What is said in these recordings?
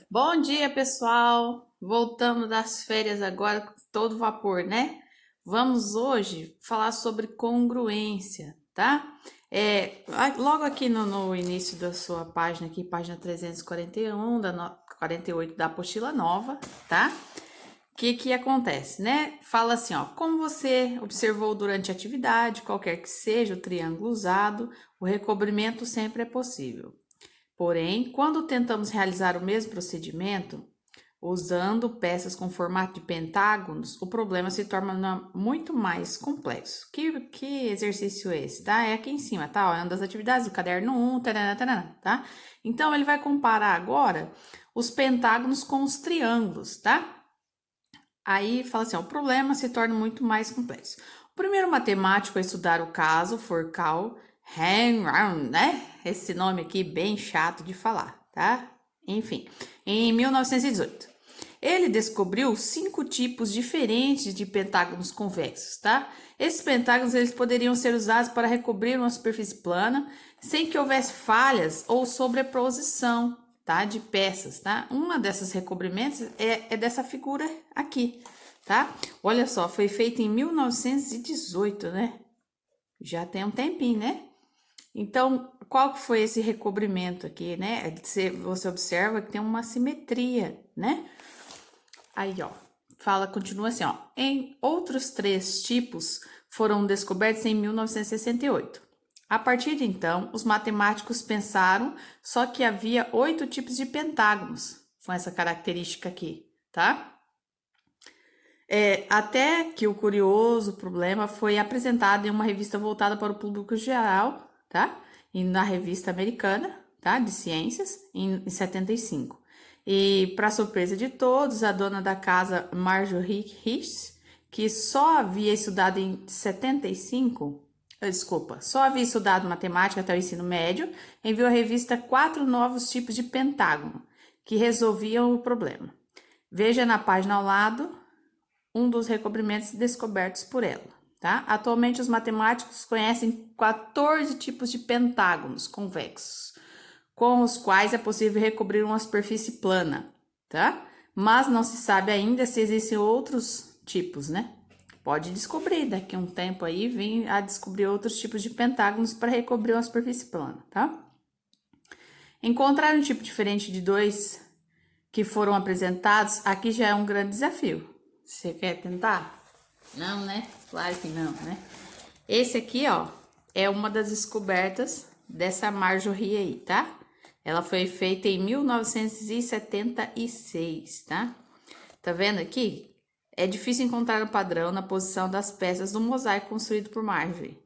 Bom dia, pessoal! Voltamos das férias agora com todo vapor, né? Vamos hoje falar sobre congruência, tá? Logo aqui no início da sua página, aqui, página 341, 48 da apostila nova, tá? O que acontece, né? Fala assim, ó, como você observou durante a atividade, qualquer que seja o triângulo usado, o recobrimento sempre é possível. Porém, quando tentamos realizar o mesmo procedimento, usando peças com formato de pentágonos, o problema se torna muito mais complexo. Que exercício é esse, tá? É aqui em cima, tá? Ó, é uma das atividades do caderno 1, tarana, tarana, tá? Então, ele vai comparar agora os pentágonos com os triângulos, tá? Aí fala assim, ó, o problema se torna muito mais complexo. O primeiro matemático a estudar o caso foi Carl Henry, né? Esse nome aqui bem chato de falar, tá? Enfim, em 1918. Ele descobriu 5 tipos diferentes de pentágonos convexos, tá? Esses pentágonos eles poderiam ser usados para recobrir uma superfície plana sem que houvesse falhas ou sobreposição, tá? De peças, tá? Uma dessas recobrimentos é dessa figura aqui, tá? Olha só, foi feito em 1918, né? Já tem um tempinho, né? Então, qual que foi esse recobrimento aqui, né? Você observa que tem uma simetria, né? Aí, ó, continua assim, ó. Em outros 3 tipos foram descobertos em 1968. A partir de então, os matemáticos pensaram só que havia 8 tipos de pentágonos com essa característica aqui, tá? Até que o curioso problema foi apresentado em uma revista voltada para o público geral, tá? E na revista americana, tá? De ciências, em 75. E, para surpresa de todos, a dona da casa, Marjorie Hirsch, que só havia estudado em 75, só havia estudado matemática até o ensino médio, enviou à revista 4 novos tipos de pentágono que resolviam o problema. Veja na página ao lado um dos recobrimentos descobertos por ela. Tá? Atualmente, os matemáticos conhecem 14 tipos de pentágonos convexos, com os quais é possível recobrir uma superfície plana, tá? Mas não se sabe ainda se existem outros tipos, né? Pode descobrir, daqui a um tempo aí, vem a descobrir outros tipos de pentágonos para recobrir uma superfície plana, tá? Encontrar um tipo diferente de 2 que foram apresentados, aqui já é um grande desafio. Você quer tentar? Não, né? Claro que não, né? Esse aqui, ó, é uma das descobertas dessa Marjorie aí, tá? Ela foi feita em 1976, tá? Tá vendo aqui? É difícil encontrar um padrão na posição das peças do mosaico construído por Marjorie.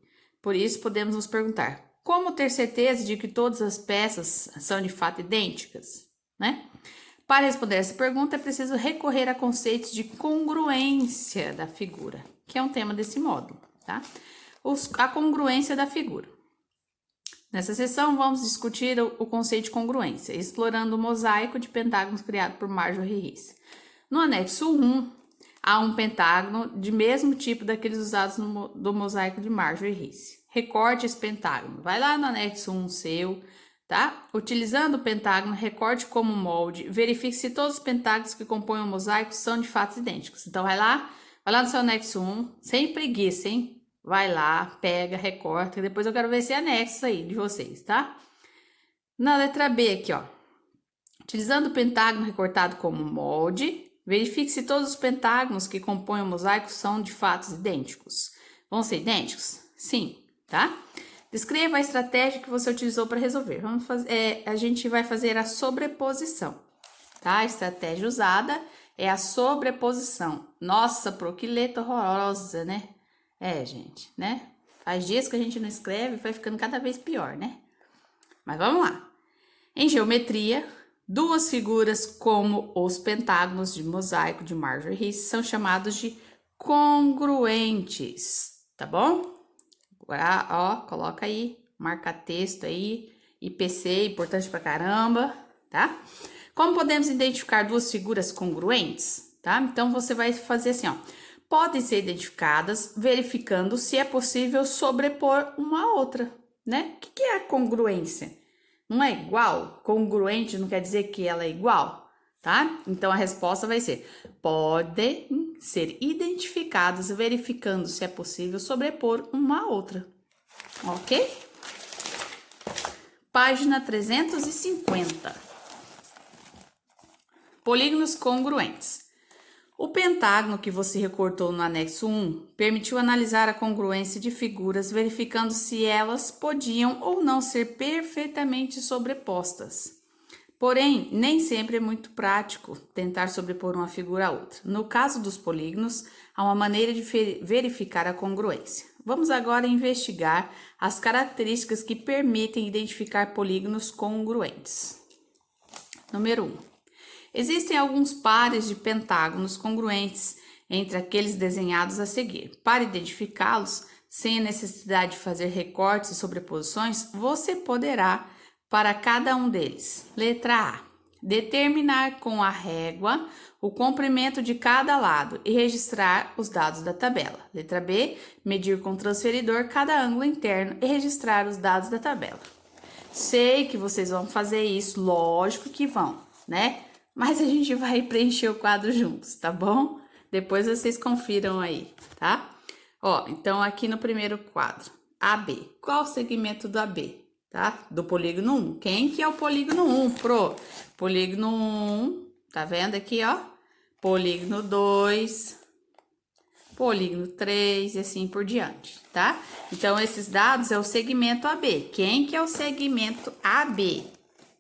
Por isso, podemos nos perguntar, como ter certeza de que todas as peças são de fato idênticas, né? Para responder essa pergunta, é preciso recorrer a conceitos de congruência da figura, que é um tema desse módulo, tá? A congruência da figura. Nessa sessão, vamos discutir o conceito de congruência, explorando o mosaico de pentágonos criado por Marjorie Hirsch. No anexo 1, há um pentágono de mesmo tipo daqueles usados do mosaico de Marjorie Hirsch. Recorte esse pentágono. Vai lá no anexo 1 seu, tá? Utilizando o pentágono, recorte como molde, verifique se todos os pentágonos que compõem o mosaico são de fato idênticos. Então, vai lá no seu anexo 1, sem preguiça, hein? Vai lá, pega, recorta, e depois eu quero ver esse anexo aí de vocês, tá? Na letra B aqui, ó. Utilizando o pentágono recortado como molde, verifique se todos os pentágonos que compõem o mosaico são de fato idênticos. Vão ser idênticos? Sim, tá? Descreva a estratégia que você utilizou para resolver. A gente vai fazer a sobreposição, tá? A estratégia usada é a sobreposição. Nossa, pro que letra horrorosa, né? Gente, né? Faz dias que a gente não escreve, vai ficando cada vez pior, né? Mas vamos lá. Em geometria, 2 figuras como os pentágonos de mosaico de Marjorie Hirsch são chamados de congruentes, tá bom? Agora, ó, coloca aí, marca texto aí, IPC, importante pra caramba, tá? Como podemos identificar 2 figuras congruentes, tá? Então, você vai fazer assim, ó. Podem ser identificadas verificando se é possível sobrepor uma a outra, né? O que é a congruência? Não é igual? Congruente não quer dizer que ela é igual, tá? Então a resposta vai ser: podem ser identificados verificando se é possível sobrepor uma a outra, ok? Página 350. Polígonos congruentes. O pentágono que você recortou no anexo 1 permitiu analisar a congruência de figuras, verificando se elas podiam ou não ser perfeitamente sobrepostas. Porém, nem sempre é muito prático tentar sobrepor uma figura a outra. No caso dos polígonos, há uma maneira de verificar a congruência. Vamos agora investigar as características que permitem identificar polígonos congruentes. Número 1. Existem alguns pares de pentágonos congruentes entre aqueles desenhados a seguir. Para identificá-los, sem a necessidade de fazer recortes e sobreposições, você poderá, para cada um deles: letra A, determinar com a régua o comprimento de cada lado e registrar os dados da tabela. Letra B, medir com o transferidor cada ângulo interno e registrar os dados da tabela. Sei que vocês vão fazer isso, lógico que vão, né? Mas a gente vai preencher o quadro juntos, tá bom? Depois vocês confiram aí, tá? Ó, então aqui no primeiro quadro, AB. Qual o segmento do AB, tá? Do polígono 1. Quem que é o polígono 1, pro? Polígono 1, tá vendo aqui, ó? Polígono 2, polígono 3 e assim por diante, tá? Então, esses dados é o segmento AB. Quem que é o segmento AB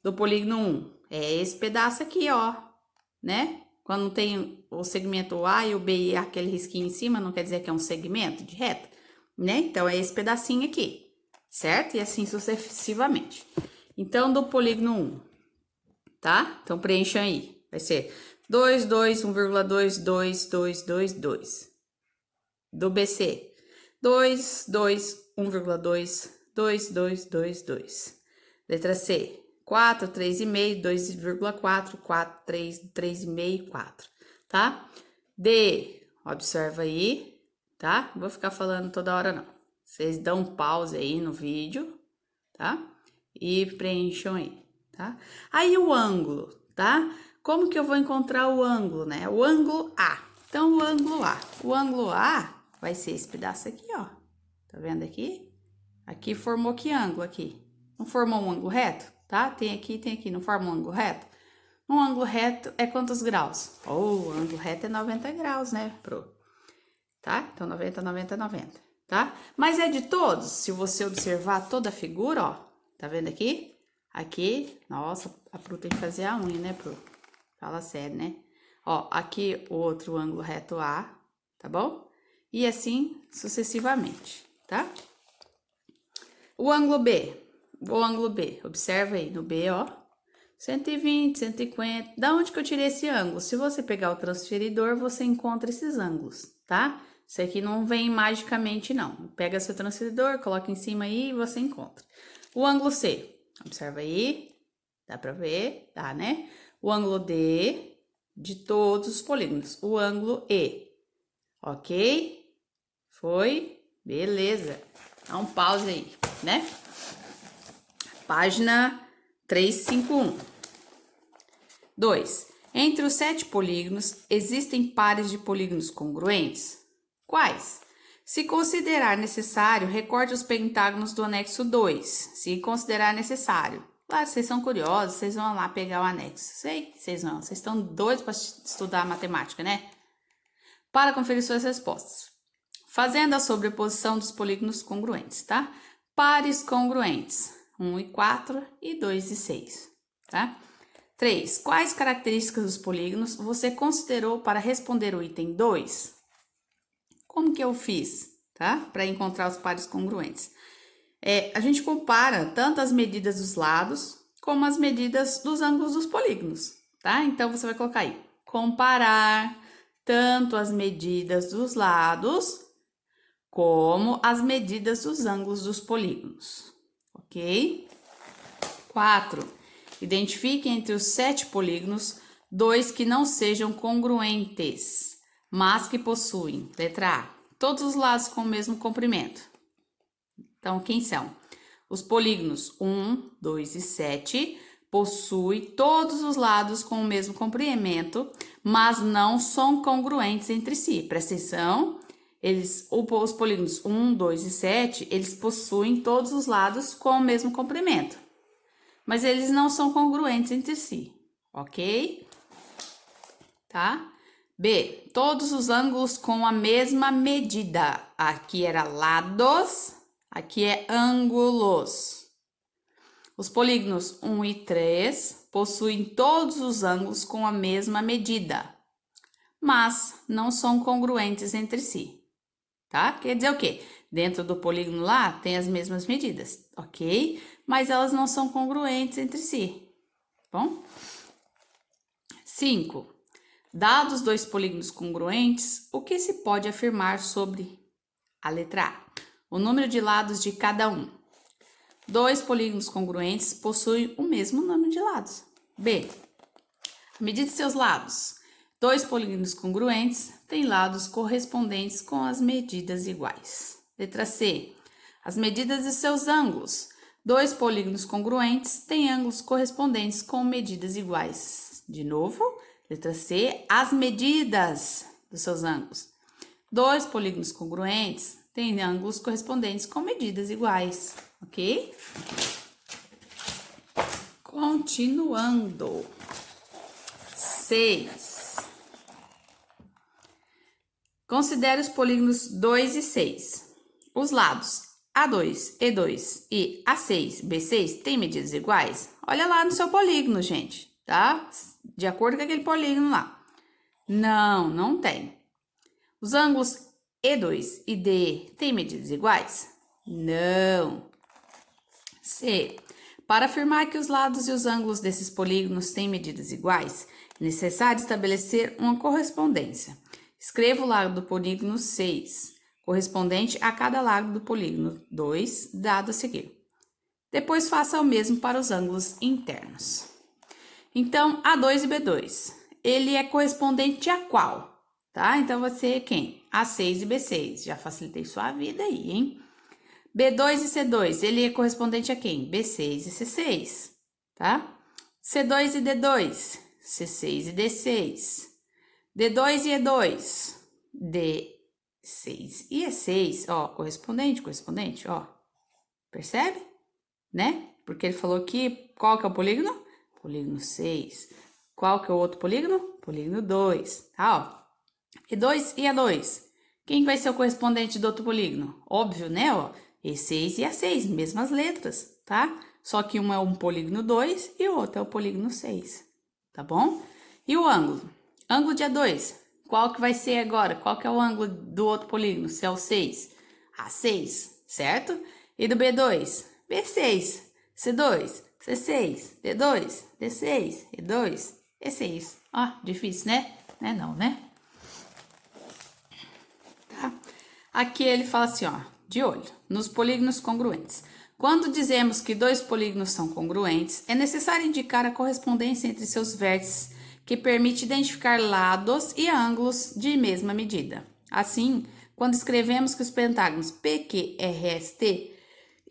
do polígono 1? É esse pedaço aqui, ó, né? Quando tem o segmento A e o B e aquele risquinho em cima, não quer dizer que é um segmento de reta, né? Então, é esse pedacinho aqui, certo? E assim sucessivamente. Então, do polígono 1, tá? Então, preencham aí. Vai ser 2, 2, 1,2, 2, 2, 2, 2. Do BC, 2, 2, 1,2, 2, 2, 2, 2. Letra C, 4, 3,5, 2,4, 4, 3, 3,5, 4, tá? D, observa aí, tá? Não vou ficar falando toda hora, não. Vocês dão um pause aí no vídeo, tá? E preencham aí, tá? Aí o ângulo, tá? Como que eu vou encontrar o ângulo, né? O ângulo A. Então, o ângulo A. O ângulo A vai ser esse pedaço aqui, ó. Tá vendo aqui? Aqui formou que ângulo aqui? Não formou um ângulo reto? Tá? Tem aqui, não forma um ângulo reto? Um ângulo reto é quantos graus? O ângulo reto é 90 graus, né, pro? Tá? Então, 90, 90, 90, tá? Mas é de todos. Se você observar toda a figura, ó. Tá vendo aqui? Aqui, nossa, a Pro tem que fazer a unha, né, Pro? Fala sério, né? Ó, aqui o outro ângulo reto A, tá bom? E assim sucessivamente, tá? O ângulo B, observa aí no B, ó, 120, 150, da onde que eu tirei esse ângulo? Se você pegar o transferidor, você encontra esses ângulos, tá? Isso aqui não vem magicamente, não. Pega seu transferidor, coloca em cima aí e você encontra. O ângulo C, observa aí, dá pra ver? Dá, né? O ângulo D, de todos os polígonos. O ângulo E, ok? Foi? Beleza. Dá um pause aí, né? Página 351. 2. Entre os 7 polígonos, existem pares de polígonos congruentes? Quais? Se considerar necessário, recorte os pentágonos do anexo 2. Se considerar necessário. Claro, vocês são curiosos, vocês vão lá pegar o anexo. Sei, vocês não. Vocês estão doidos para estudar matemática, né? Para conferir suas respostas. Fazendo a sobreposição dos polígonos congruentes, tá? Pares congruentes, 1 e 4 e 2 e 6, tá? 3. Quais características dos polígonos você considerou para responder o item 2? Como que eu fiz, tá? Para encontrar os pares congruentes. A gente compara tanto as medidas dos lados como as medidas dos ângulos dos polígonos, tá? Então, você vai colocar aí, comparar tanto as medidas dos lados como as medidas dos ângulos dos polígonos, ok? 4. Identifique entre os 7 polígonos 2 que não sejam congruentes, mas que possuem, letra A, todos os lados com o mesmo comprimento. Então, quem são? Os polígonos 1, 2 e 7 possui todos os lados com o mesmo comprimento, mas não são congruentes entre si. Presta atenção, os polígonos 1, 2 e 7, eles possuem todos os lados com o mesmo comprimento, mas eles não são congruentes entre si, ok? Tá? B, todos os ângulos com a mesma medida. Aqui era lados, aqui é ângulos. Os polígonos 1 e 3 possuem todos os ângulos com a mesma medida, mas não são congruentes entre si, tá? Quer dizer o quê? Dentro do polígono lá tem as mesmas medidas, ok? Mas elas não são congruentes entre si, bom? 5. Dados dois polígonos congruentes, o que se pode afirmar sobre a letra A? O número de lados de cada um. Dois polígonos congruentes possuem o mesmo número de lados. B. A medida de seus lados. Dois polígonos congruentes têm lados correspondentes com as medidas iguais. Letra C. As medidas de seus ângulos. Dois polígonos congruentes têm ângulos correspondentes com medidas iguais. De novo, letra C. As medidas dos seus ângulos. Dois polígonos congruentes têm ângulos correspondentes com medidas iguais. Ok? Continuando. 6. Considere os polígonos 2 e 6. Os lados A2, E2 e A6, B6 têm medidas iguais? Olha lá no seu polígono, gente, tá? De acordo com aquele polígono lá. Não, não tem. Os ângulos E2 e D têm medidas iguais? Não. C. Para afirmar que os lados e os ângulos desses polígonos têm medidas iguais, é necessário estabelecer uma correspondência. Escreva o lado do polígono 6, correspondente a cada lado do polígono 2, dado a seguir. Depois faça o mesmo para os ângulos internos. Então, A2 e B2, ele é correspondente a qual? Tá? Então, vai ser quem? A6 e B6. Já facilitei sua vida aí, hein? B2 e C2, ele é correspondente a quem? B6 e C6, tá? C2 e D2, C6 e D6. D2 e E2, D6 e E6, ó, correspondente, ó. Percebe? Né? Porque ele falou que, qual que é o polígono? Polígono 6. Qual que é o outro polígono? Polígono 2, tá, ó. E2 e A2, quem vai ser o correspondente do outro polígono? Óbvio, né, ó. E6 e A6, mesmas letras, tá? Só que um é um polígono 2 e o outro é o polígono 6, tá bom? E o ângulo? Ângulo de A2, qual que vai ser agora? Qual que é o ângulo do outro polígono? Se é o 6? A6, certo? E do B2? B6, C2, C6, D2, D6, E2, E6. Ó, difícil, né? Né não, né? Tá? Aqui ele fala assim, ó, de olho, nos polígonos congruentes. Quando dizemos que dois polígonos são congruentes, é necessário indicar a correspondência entre seus vértices, que permite identificar lados e ângulos de mesma medida. Assim, quando escrevemos que os pentágonos PQRST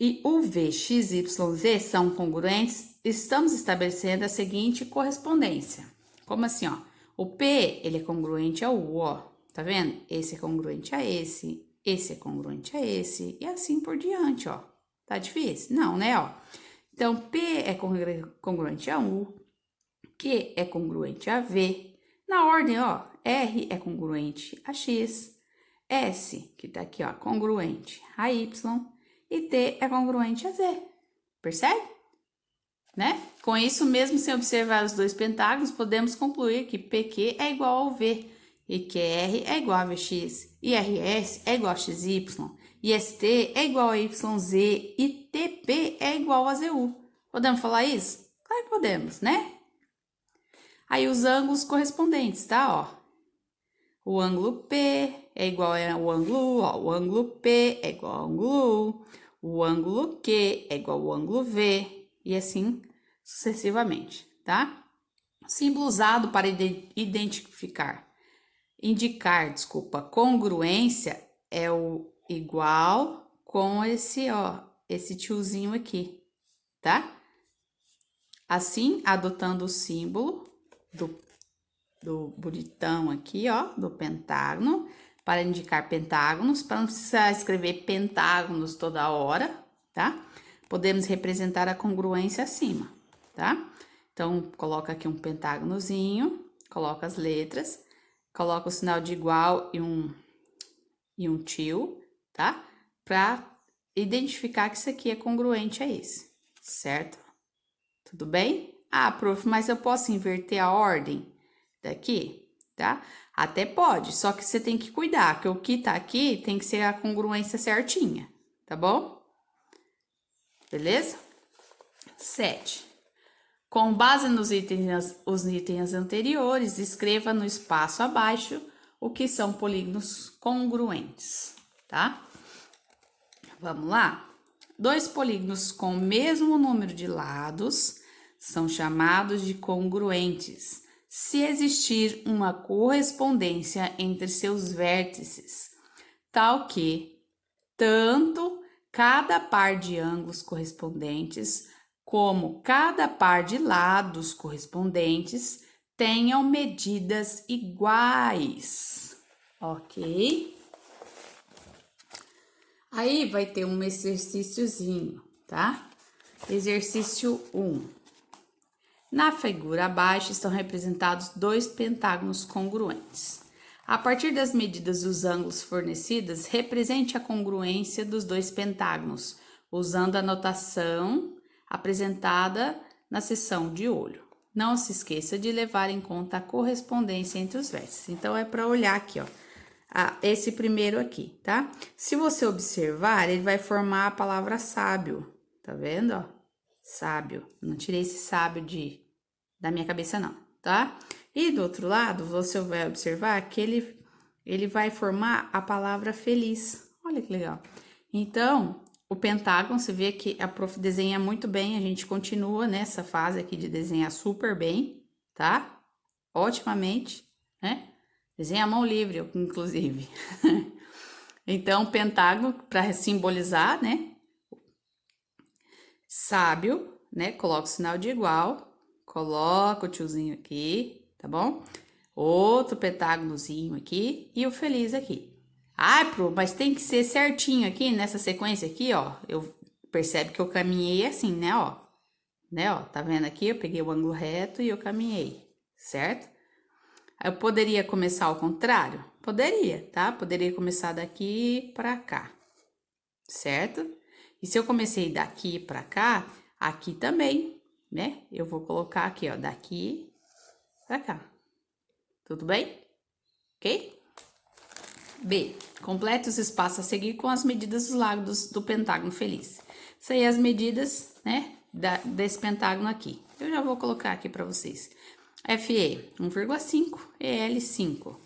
e UVXYZ são congruentes, estamos estabelecendo a seguinte correspondência. Como assim, ó? O P, ele é congruente ao U, ó. Tá vendo? Esse é congruente a esse é congruente a esse, e assim por diante, ó. Tá difícil? Não, né, ó. Então, P é congruente a U, Q é congruente a V. Na ordem, ó, R é congruente a X, S, que tá aqui, ó, congruente a Y, e T é congruente a Z. Percebe? Né? Com isso, mesmo sem observar os dois pentágonos, podemos concluir que PQ é igual ao V, e QR é igual a VX, e RS é igual a XY, e ST é igual a YZ, e TP é igual a ZU. Podemos falar isso? Claro que podemos, né? Aí os ângulos correspondentes, tá? Ó, o ângulo P é igual ao ângulo U, ó, o ângulo P é igual ao ângulo U, o ângulo Q é igual ao ângulo V, e assim sucessivamente, tá? Símbolo usado para indicar congruência é o igual com esse, ó, esse tiozinho aqui, tá? Assim, adotando o símbolo do bonitão aqui, ó, do pentágono, para indicar pentágonos, para não precisar escrever pentágonos toda hora, tá? Podemos representar a congruência acima, tá? Então, coloca aqui um pentágonozinho, coloca as letras, coloca o sinal de igual e um tio, tá? Para identificar que isso aqui é congruente a esse, certo? Tudo bem? Ah, prof, mas eu posso inverter a ordem daqui, tá? Até pode, só que você tem que cuidar, que o que tá aqui tem que ser a congruência certinha, tá bom? Beleza? 7. Com base nos itens anteriores, escreva no espaço abaixo o que são polígonos congruentes, tá? Vamos lá? 2 polígonos com o mesmo número de lados são chamados de congruentes, se existir uma correspondência entre seus vértices, tal que tanto cada par de ângulos correspondentes como cada par de lados correspondentes tenham medidas iguais, ok? Aí vai ter um exercíciozinho, tá? Exercício 1. Na figura abaixo estão representados 2 pentágonos congruentes. A partir das medidas dos ângulos fornecidas, represente a congruência dos 2 pentágonos, usando a notação apresentada na seção de olho. Não se esqueça de levar em conta a correspondência entre os vértices. Então, é para olhar aqui, ó. Esse primeiro aqui, tá? Se você observar, ele vai formar a palavra sábio, tá vendo, ó? Sábio. Não tirei esse sábio da minha cabeça, não, tá? E do outro lado, você vai observar que ele vai formar a palavra feliz. Olha que legal. Então, o pentágono, você vê que a prof desenha muito bem, a gente continua nessa fase aqui de desenhar super bem, tá? Otimamente, né? Desenha a mão livre, inclusive. Então, pentágono, para simbolizar, né? Sábio, né? Coloca o sinal de igual, coloca o tiozinho aqui, tá bom? Outro pentágonozinho aqui e o feliz aqui. Ai, Pro, mas tem que ser certinho aqui, nessa sequência aqui, ó. Percebe que eu caminhei assim, né, ó. Né, ó, tá vendo aqui? Eu peguei o ângulo reto e eu caminhei, certo? Eu poderia começar ao contrário? Poderia, tá? Poderia começar daqui pra cá, certo? E se eu comecei daqui pra cá, aqui também, né? Eu vou colocar aqui, ó, daqui pra cá. Tudo bem? Ok? B. Complete os espaços a seguir com as medidas dos lados do pentágono feliz. Isso aí é as medidas, né, desse pentágono aqui. Eu já vou colocar aqui pra vocês. FE 1,5, EL 5,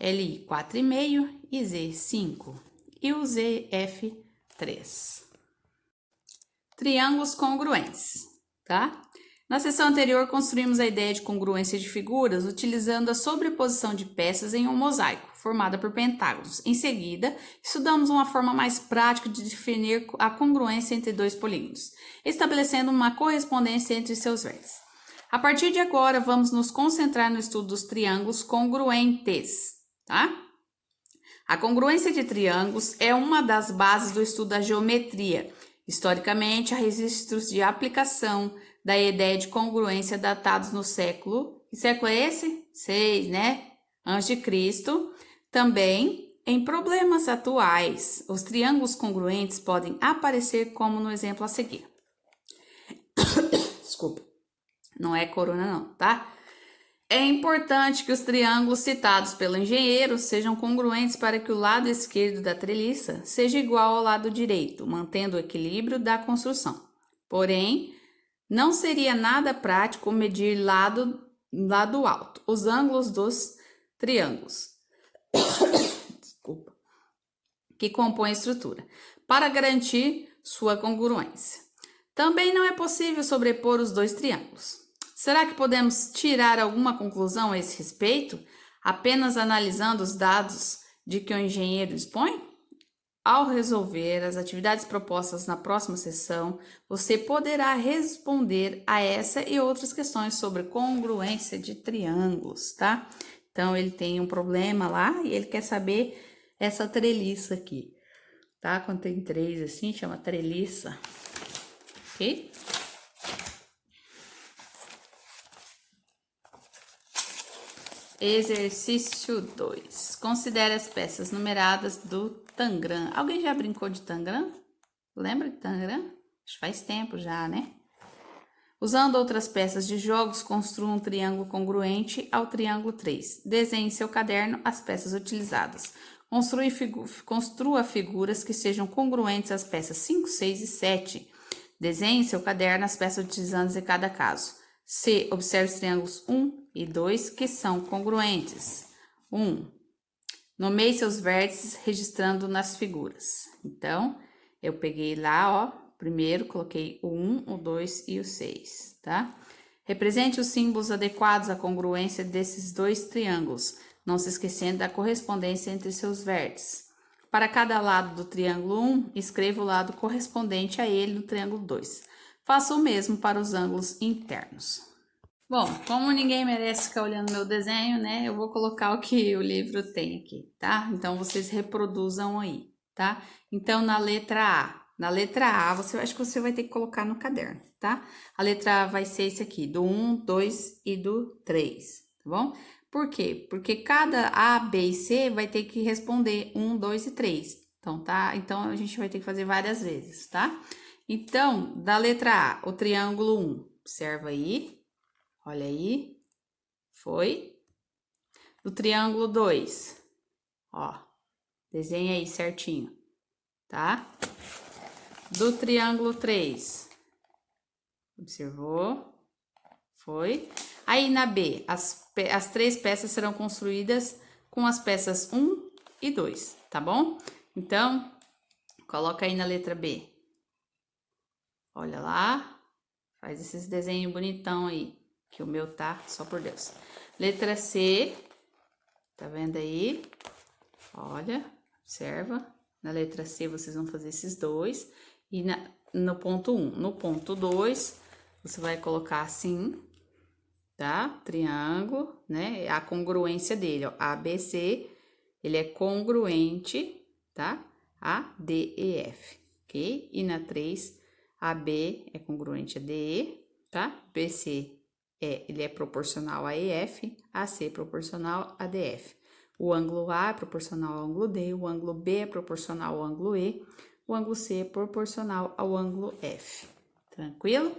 LI 4,5 e Z 5 e o ZF 3. Triângulos congruentes, tá? Na seção anterior construímos a ideia de congruência de figuras utilizando a sobreposição de peças em um mosaico, formada por pentágonos. Em seguida, estudamos uma forma mais prática de definir a congruência entre 2 polígonos, estabelecendo uma correspondência entre seus vértices. A partir de agora, vamos nos concentrar no estudo dos triângulos congruentes, tá? A congruência de triângulos é uma das bases do estudo da geometria. Historicamente, há registros de aplicação da ideia de congruência datados no século... Que século é esse? 6, né? Antes de Cristo. Também, em problemas atuais, os triângulos congruentes podem aparecer como no exemplo a seguir. Desculpa. Não é corona não, tá? É importante que os triângulos citados pelo engenheiro sejam congruentes para que o lado esquerdo da treliça seja igual ao lado direito, mantendo o equilíbrio da construção. Porém, não seria nada prático medir lado alto, os ângulos dos triângulos Desculpa. Que compõem a estrutura, para garantir sua congruência. Também não é possível sobrepor os 2 triângulos. Será que podemos tirar alguma conclusão a esse respeito, apenas analisando os dados de que o engenheiro expõe? ao resolver as atividades propostas na próxima sessão, você poderá responder a essa e outras questões sobre congruência de triângulos, tá? Então, ele tem um problema lá e ele quer saber essa treliça aqui, tá? Quando tem 3 assim, chama treliça, ok? Exercício 2. Considere as peças numeradas do Tangram. Alguém já brincou de Tangram? Lembra de Tangram? Acho que faz tempo já, né? Usando outras peças de jogos, construa um triângulo congruente ao triângulo 3. Desenhe em seu caderno as peças utilizadas. Construa figuras que sejam congruentes às peças 5, 6 e 7. Desenhe em seu caderno as peças utilizadas em cada caso. C. Observe os triângulos 1 e 2 que são congruentes. 1. Nomeie seus vértices registrando nas figuras. Então, eu peguei lá, ó, primeiro coloquei o 1, o 2 e o 6, tá? Represente os símbolos adequados à congruência desses dois triângulos, não se esquecendo da correspondência entre seus vértices. Para cada lado do triângulo 1, escreva o lado correspondente a ele no triângulo 2. Faça o mesmo para os ângulos internos. Bom, como ninguém merece ficar olhando meu desenho, né? Eu vou colocar o que o livro tem aqui, tá? Então, vocês reproduzam aí, tá? Então, na letra A, acho que você vai ter que colocar no caderno, tá? A letra A vai ser esse aqui, do 1, 2 e do 3, tá bom? Por quê? Porque cada A, B e C vai ter que responder 1, 2 e 3. Então, tá? Então, a gente vai ter que fazer várias vezes, tá? Então, da letra A, o triângulo 1, observa aí. Olha aí, foi. Do triângulo 2, ó, desenha aí certinho, tá? Do triângulo 3, observou, foi. Aí na B, as 3 peças serão construídas com as peças 1 e 2, tá bom? Então, coloca aí na letra B. Olha lá, faz esses desenhos bonitão aí, que o meu tá, só por Deus. Letra C, tá vendo aí? Olha, observa. Na letra C, vocês vão fazer esses dois. E no ponto 1. No ponto 2, você vai colocar assim, tá? Triângulo, né? A congruência dele, ó. ABC, ele é congruente, tá? A, D, E, F, ok? E na 3, AB é congruente a DE, tá? BC, ele é proporcional a EF, AC é proporcional a DF. O ângulo A é proporcional ao ângulo D, o ângulo B é proporcional ao ângulo E, o ângulo C é proporcional ao ângulo F. Tranquilo?